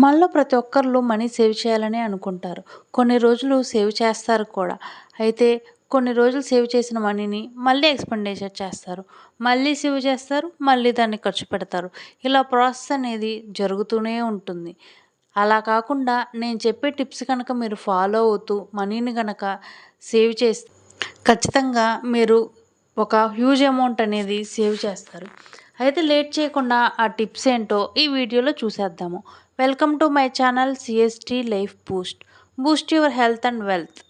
మనలో ప్రతి ఒక్కళ్ళు మనీ సేవ్ చేయాలని అనుకుంటారు. కొన్ని రోజులు సేవ్ చేస్తారు కూడా. అయితే కొన్ని రోజులు సేవ్ చేసిన మనీని మళ్ళీ ఎక్స్‌పెండిచర్ చేస్తారు. మళ్ళీ సేవ్ చేస్తారు. మళ్ళీ దాన్ని ఖర్చు పెడతారు. ఇలా ప్రాసెస్ అనేది జరుగుతూనే ఉంటుంది. అలా కాకుండా నేను చెప్పే టిప్స్ గనక మీరు ఫాలో అవుతూ మనీని గనక సేవ్ చేస్తే ఖచ్చితంగా మీరు ఒక హ్యూజ్ అమౌంట్ అనేది సేవ్ చేస్తారు. అయితే లేట్ చేయకుండా ఆ టిప్స్ ఏంటో ఈ వీడియోలో చూసేద్దాము. Welcome to my channel CST life Boost. Boost your health and wealth.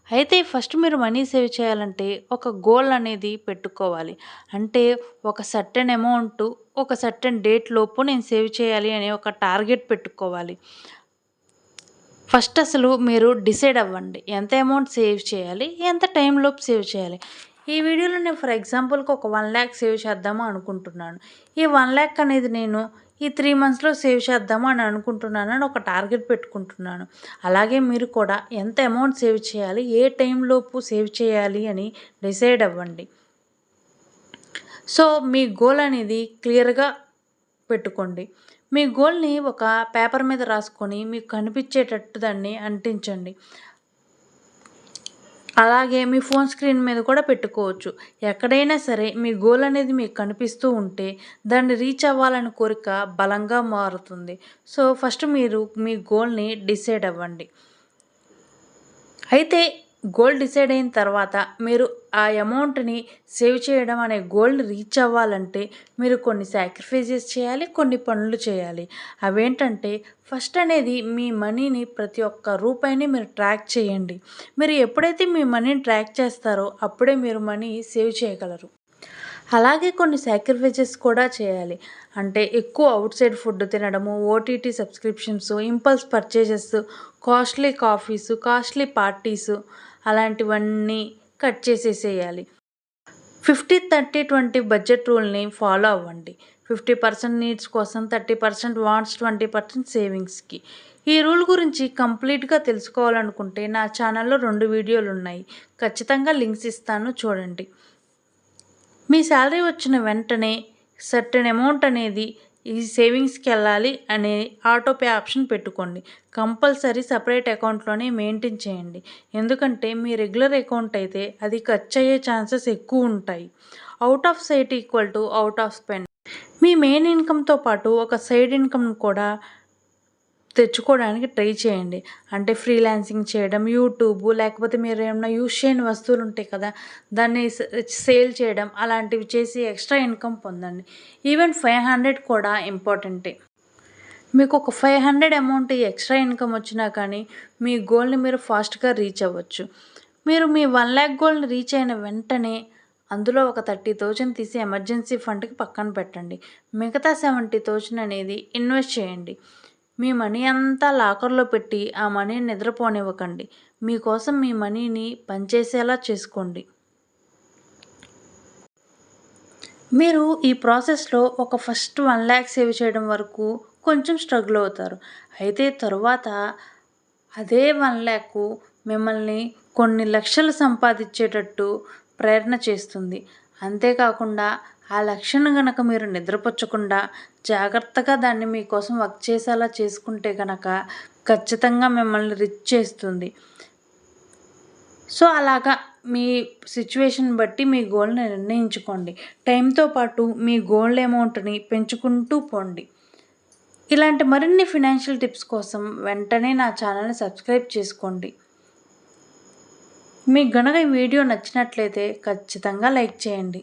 అయితే ఫస్ట్ మీరు మనీ సేవ్ చేయాలంటే ఒక గోల్ అనేది పెట్టుకోవాలి. అంటే ఒక సర్టెన్ అమౌంట్ ఒక సర్టెన్ డేట్ లోపు నేను సేవ్ చేయాలి అనే ఒక టార్గెట్ పెట్టుకోవాలి. ఫస్ట్ అసలు మీరు డిసైడ్ అవ్వండి. ఎంత అమౌంట్ సేవ్ చేయాలి? ఎంత టైంలోపు సేవ్ చేయాలి? ఈ వీడియోలో నేను ఫర్ ఎగ్జాంపుల్‌కి ఒక 1,00,000 సేవ్ చేద్దాము అనుకుంటున్నాను. ఈ 1,00,000 అనేది నేను ఈ 3 మంత్స్‌లో సేవ్ చేద్దాము అని అనుకుంటున్నానని ఒక టార్గెట్ పెట్టుకుంటున్నాను. అలాగే మీరు కూడా ఎంత అమౌంట్ సేవ్ చేయాలి? ఏ టైంలోపు సేవ్ చేయాలి అని డిసైడ్ అవ్వండి. సో, మీ గోల్ అనేది క్లియర్‌గా పెట్టుకోండి. మీ గోల్‌ని ఒక పేపర్ మీద రాసుకొని మీకు కనిపించేటట్టు దాన్ని అంటించండి. అలాగే మీ ఫోన్ స్క్రీన్ మీద కూడా పెట్టుకోవచ్చు. ఎక్కడైనా సరే మీ గోల్ అనేది మీకు కనిపిస్తూ ఉంటే దాన్ని రీచ్ అవ్వాలని కోరిక బలంగా మారుతుంది. సో, ఫస్ట్ మీరు మీ గోల్‌ని డిసైడ్ అవ్వండి. అయితే గోల్ డిసైడ్ అయిన తర్వాత మీరు ఆ అమౌంట్‌ని సేవ్ చేయడం అనే గోల్‌ని రీచ్ అవ్వాలంటే మీరు కొన్ని సాక్రిఫైజెస్ చేయాలి. కొన్ని పనులు చేయాలి. అవేంటంటే ఫస్ట్ అనేది మీ మనీని ప్రతి ఒక్క రూపాయిని మీరు ట్రాక్ చేయండి. మీరు ఎప్పుడైతే మీ మనీని ట్రాక్ చేస్తారో అప్పుడే మీరు మనీ సేవ్ చేయగలరు. అలాగే కొన్ని సాక్రిఫైజెస్ కూడా చేయాలి. అంటే ఎక్కువ ఔట్‌సైడ్ ఫుడ్ తినడము, OTT subscriptions, impulse purchases, costly coffees, costly parties అలాంటివన్నీ కట్ చేసేసేయాలి. 50, 30, 20 బడ్జెట్ రూల్‌ని ఫాలో అవ్వండి. 50% నీడ్స్ కోసం, 30% వాంట్స్, 20% సేవింగ్స్‌కి. ఈ రూల్ గురించి కంప్లీట్‌గా తెలుసుకోవాలనుకుంటే నా ఛానల్‌లో 2 వీడియోలున్నాయి. ఖచ్చితంగా లింక్స్ ఇస్తాను చూడండి. మీ శాలరీ వచ్చిన వెంటనే సర్టెన్ అమౌంట్ అనేది ఈ సేవింగ్స్‌కెళ్ళాలి అనే ఆటో పే ఆప్షన్ పెట్టుకోండి. కంపల్సరీ సెపరేట్ అకౌంట్‌లోనే మెయింటైన్ చేయండి. ఎందుకంటే మీ రెగ్యులర్ అకౌంట్ అయితే అది ఖర్చయ్యే ఛాన్సెస్ ఎక్కువుంటాయి. Out of sight equal to out of spend. మీ మెయిన్ ఇన్‌కమ్‌తో పాటు ఒక సైడ్ ఇన్‌కమ్‌ని కూడా తెచ్చుకోవడానికి ట్రై చేయండి. అంటే ఫ్రీలాన్సింగ్ చేయడం, యూట్యూబు లేకపోతే మీరేమన్నా యూజ్ చేయని వస్తువులు ఉంటాయి కదా! దాన్ని సేల్ చేయడం అలాంటివి చేసి ఎక్స్ట్రా ఇన్‌కమ్ పొందండి. ఈవెన్ 500 కూడా ఇంపార్టెంటే. మీకు ఒక 500 అమౌంట్ ఎక్స్ట్రా ఇన్‌కమ్ వచ్చినా కానీ మీ గోల్‌ని మీరు ఫాస్ట్‌గా రీచ్ అవ్వచ్చు. మీరు మీ 1,00,000 గోల్‌ని రీచ్ అయిన వెంటనే అందులో ఒక 30,000 తీసి ఎమర్జెన్సీ ఫండ్‌కి పక్కన పెట్టండి. మిగతా 70,000 అనేది ఇన్వెస్ట్ చేయండి. మీ మనీ అంతా లాకర్‌లో పెట్టి ఆ మనీని నిద్రపోనివ్వకండి. మీకోసం మీ మనీని పనిచేసేలా చేసుకోండి. మీరు ఈ ప్రాసెస్‌లో ఒక ఫస్ట్ 1,00,000 సేవ్ చేయడం వరకు కొంచెం స్ట్రగుల్ అవుతారు. అయితే తరువాత అదే 1,00,000 మిమ్మల్ని కొన్ని లక్షలు సంపాదించేటట్టు ప్రేరణ చేస్తుంది. అంతేకాకుండా ఆ లక్ష్యాన్ని గనక మీరు నిద్రపుచ్చకుండా జాగ్రత్తగా దాన్ని మీకోసం వర్క్ చేసేలా చేసుకుంటే గనక ఖచ్చితంగా మిమ్మల్ని రిచ్ చేస్తుంది. సో, అలాగా మీ సిట్యుయేషన్ బట్టి మీ గోల్‌ని నిర్ణయించుకోండి. టైంతో పాటు మీ గోల్ అమౌంట్‌ని పెంచుకుంటూ పోండి. ఇలాంటి మరిన్ని ఫినాన్షియల్ టిప్స్ కోసం వెంటనే నా ఛానల్‌ని సబ్స్క్రైబ్ చేసుకోండి. మీకు గనక ఈ వీడియో నచ్చినట్లయితే ఖచ్చితంగా లైక్ చేయండి.